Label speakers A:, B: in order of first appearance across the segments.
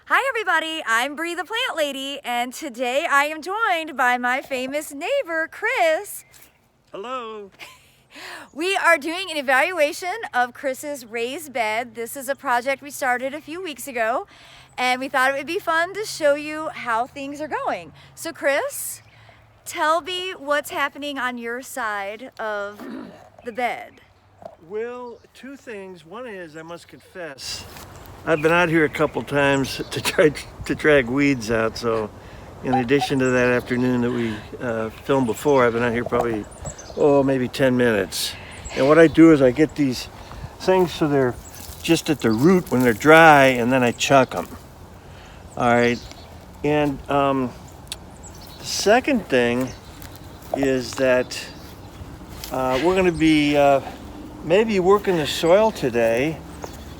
A: Hi everybody, I'm Bree the Plant Lady, and today I am joined by my famous neighbor, Chris.
B: Hello.
A: We are doing an evaluation of Chris's raised bed. This is a project we started a few weeks ago, and we thought it would be fun to show you how things are going. So Chris, tell me what's happening on your side of the bed.
B: Well, two things. One is, I must confess, I've been out here a couple times to try to drag weeds out. So, in addition to that afternoon that we filmed before, I've been out here probably, maybe 10 minutes. And what I do is I get these things so they're just at the root when they're dry, and then I chuck them. All right. And the second thing is that we're going to be maybe working the soil today,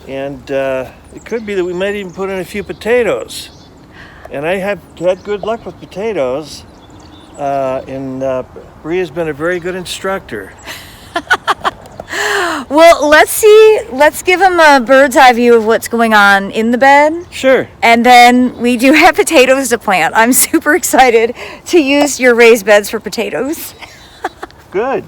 B: and it could be that we might even put in a few potatoes. And I have had good luck with potatoes, and Bria's been a very good instructor.
A: Well, let's give him a bird's eye view of what's going on in the bed.
B: Sure.
A: And then we do have potatoes to plant. I'm super excited to use your raised beds for potatoes.
B: Good.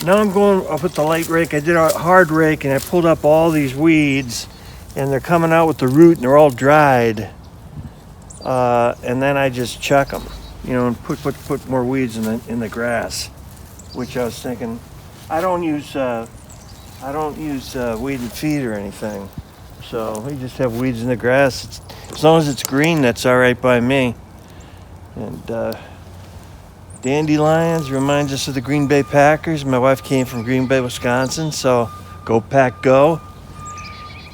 B: Now I'm going up with the light rake. I did a hard rake and I pulled up all these weeds, and they're coming out with the root and they're all dried. And then I just chuck them, and put more weeds in the grass, which I was thinking, I don't use weed and feed or anything. So we just have weeds in the grass. As long as it's green, that's all right by me. And dandelions reminds us of the Green Bay Packers. My wife came from Green Bay, Wisconsin, so go Pack go.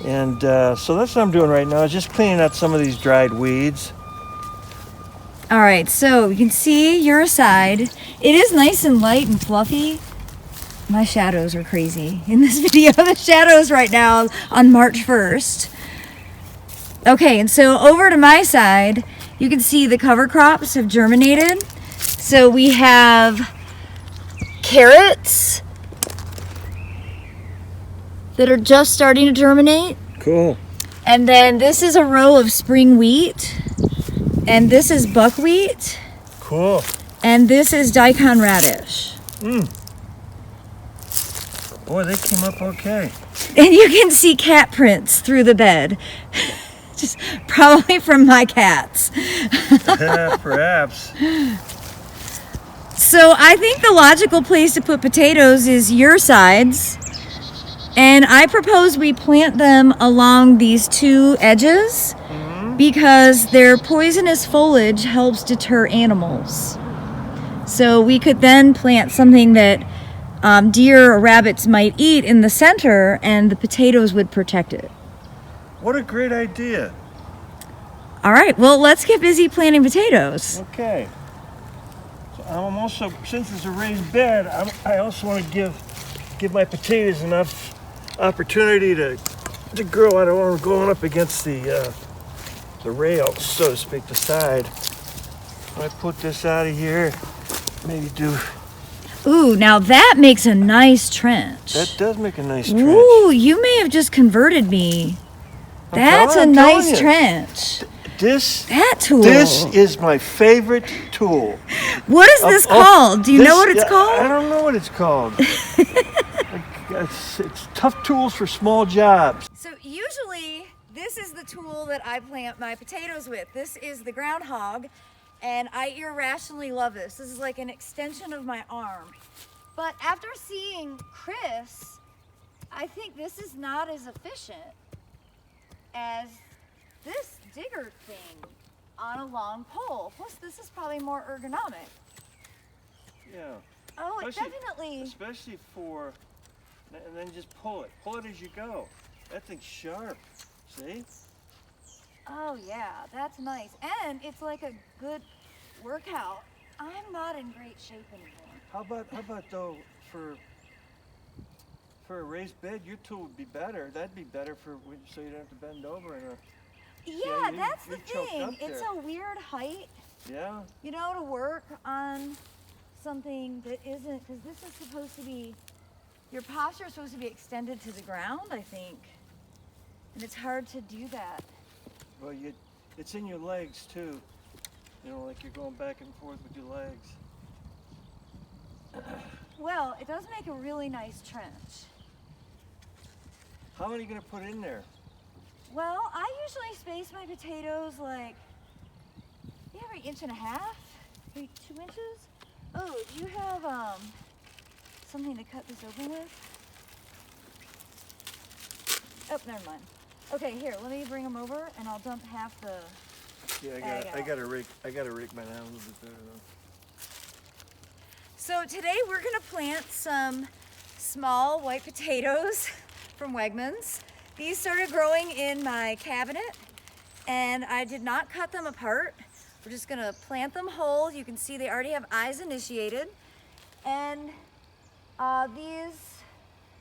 B: And so that's what I'm doing right now, is just cleaning out some of these dried weeds.
A: All right, so you can see your side. It is nice and light and fluffy. My shadows are crazy in this video. The shadows right now on March 1st. Okay, and so over to my side, you can see the cover crops have germinated. So we have carrots that are just starting to germinate.
B: Cool.
A: And then this is a row of spring wheat. And this is buckwheat.
B: Cool.
A: And this is daikon radish.
B: Boy, they came up okay.
A: And you can see cat prints through the bed. Just probably from my cats.
B: Perhaps.
A: So I think the logical place to put potatoes is your sides. And I propose we plant them along these two edges because their poisonous foliage helps deter animals. So we could then plant something that deer or rabbits might eat in the center, and the potatoes would protect it.
B: What a great idea.
A: All right, well, let's get busy planting potatoes.
B: Okay. So I'm also, since it's a raised bed, I also want to give my potatoes enough opportunity to grow. I don't want them going up against the rails, so to speak, the side. I put this out of here, maybe do.
A: Ooh, now that makes a nice trench.
B: That does make a nice trench.
A: Ooh, you may have just converted me. That's a nice trench. That tool.
B: This is my favorite tool.
A: What is this called? Do you know what it's called?
B: I don't know what it's called. It's tough tools for small jobs.
A: So usually this is the tool that I plant my potatoes with. This is the groundhog, and I irrationally love this. This is like an extension of my arm. But after seeing Chris, I think this is not as efficient as this digger thing on a long pole. Plus, this is probably more ergonomic.
B: Yeah.
A: Oh, it definitely.
B: Especially for, and then just pull it. Pull it as you go. That thing's sharp. See?
A: Oh yeah, that's nice. And it's like a good workout. I'm not in great shape anymore.
B: How about though, for a raised bed, your tool would be better. That'd be better so you don't have to bend over and.
A: Yeah, that's the thing. It's a weird height.
B: Yeah.
A: To work on something that isn't, because this is supposed to be, your posture is supposed to be extended to the ground, I think. And it's hard to do that.
B: Well, it's in your legs too. You know, like you're going back and forth with your legs.
A: Well, it does make a really nice trench.
B: How many are you gonna put in there?
A: Well, I usually space my potatoes like every 1.5 inches, maybe 2 inches. Oh, do you have something to cut this open with? Oh, never mind. Okay, here, let me bring them over and I'll dump half the
B: Yeah, I gotta rake mine out a little bit better though.
A: So today we're gonna plant some small white potatoes from Wegmans. These started growing in my cabinet and I did not cut them apart. We're just gonna plant them whole. You can see they already have eyes initiated. And these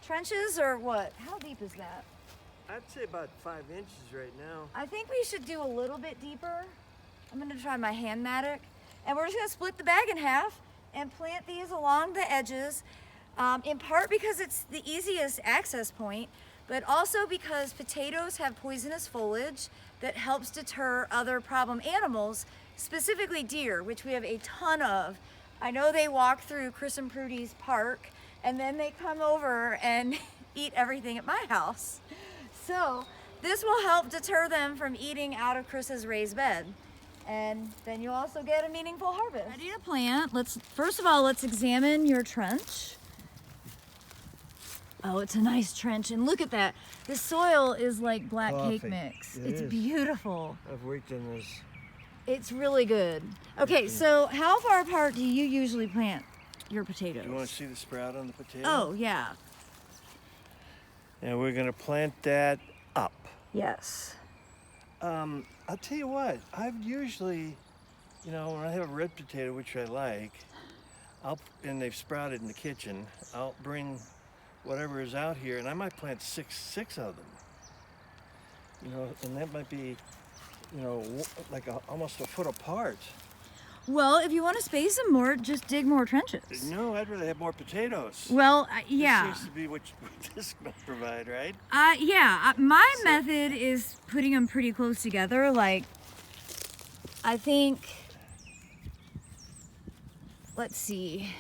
A: trenches are what? How deep is that?
B: I'd say about 5 inches right now.
A: I think we should do a little bit deeper. I'm gonna try my hand matic. And we're just gonna split the bag in half and plant these along the edges, in part because it's the easiest access point, but also because potatoes have poisonous foliage that helps deter other problem animals, specifically deer, which we have a ton of. I know they walk through Chris and Prudy's park and then they come over and eat everything at my house. So this will help deter them from eating out of Chris's raised bed. And then you also get a meaningful harvest. Ready to plant. First of all, let's examine your trench. Oh, it's a nice trench. And look at that. The soil is like black cake mix. It's beautiful.
B: I've worked in this.
A: It's really good. Okay, so how far apart do you usually plant your potatoes?
B: Do you want to see the sprout on the potato?
A: Oh, yeah.
B: And we're gonna plant that up.
A: Yes.
B: I'll tell you what, I've usually, when I have a red potato, which I like, and they've sprouted in the kitchen, I'll bring whatever is out here, and I might plant six of them. And that might be, like almost a foot apart.
A: Well, if you want to space them more, just dig more trenches.
B: No, I'd rather have more potatoes.
A: Well, yeah.
B: This seems to be what this might provide, right?
A: My method is putting them pretty close together. Like, I think, let's see,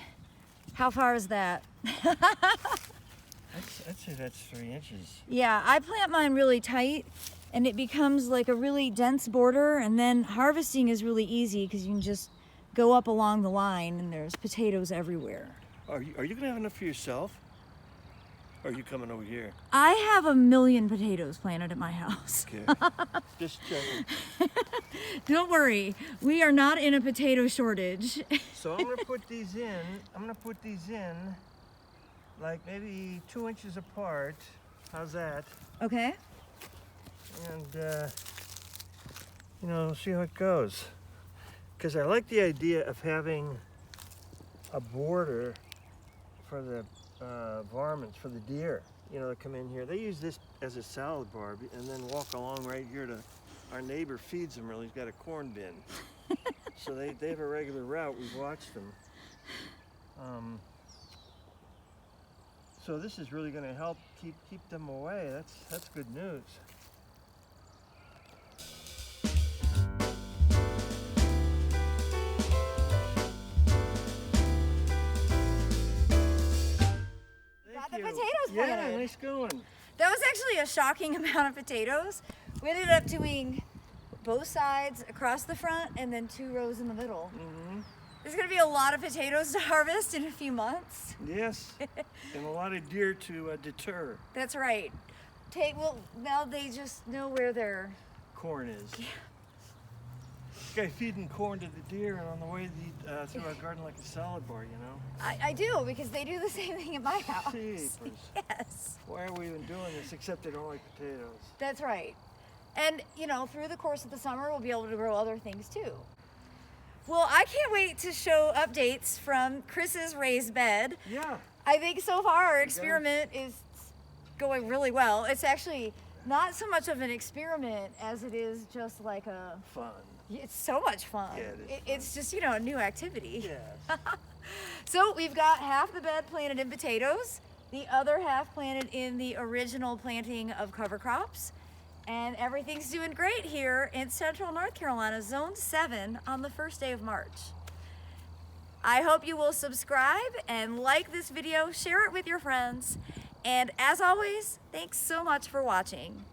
A: how far is that?
B: I'd say that's 3 inches.
A: Yeah, I plant mine really tight and it becomes like a really dense border, and then harvesting is really easy because you can just go up along the line and there's potatoes everywhere.
B: Are you gonna have enough for yourself? Or are you coming over here?
A: I have 1 million potatoes planted at my house.
B: Okay. Just checking.
A: Don't worry, we are not in a potato shortage.
B: So I'm gonna put these in like maybe 2 inches apart. How's that?
A: Okay.
B: And see how it goes. Because I like the idea of having a border for the varmints, for the deer, that come in here. They use this as a salad bar and then walk along right here to our neighbor feeds them. He's got a corn bin. So they have a regular route. We've watched them. So this is really going to help keep them away. That's good news.
A: The potatoes planted.
B: Yeah, nice going.
A: That was actually a shocking amount of potatoes. We ended up doing both sides across the front and then 2 rows in the middle.
B: Mm-hmm.
A: There's gonna be a lot of potatoes to harvest in a few months.
B: Yes, and a lot of deer to deter.
A: That's right. Now they just know where their
B: corn is. Yeah. This guy feeding corn to the deer and on the way through our garden like a salad bar,
A: I do, because they do the same thing at my house.
B: Jeepers.
A: Yes.
B: Why are we even doing this except they don't like potatoes?
A: That's right. And, through the course of the summer, we'll be able to grow other things too. Well, I can't wait to show updates from Chris's raised bed.
B: Yeah.
A: I think so far our experiment is going really well. It's actually not so much of an experiment as it is just like a...
B: Fun.
A: It's so much fun.
B: Yeah, it is fun.
A: It's just, a new activity.
B: Yes.
A: So we've got half the bed planted in potatoes, the other half planted in the original planting of cover crops. And everything's doing great here in Central North Carolina, Zone 7 on the first day of March. I hope you will subscribe and like this video, share it with your friends, and as always, thanks so much for watching.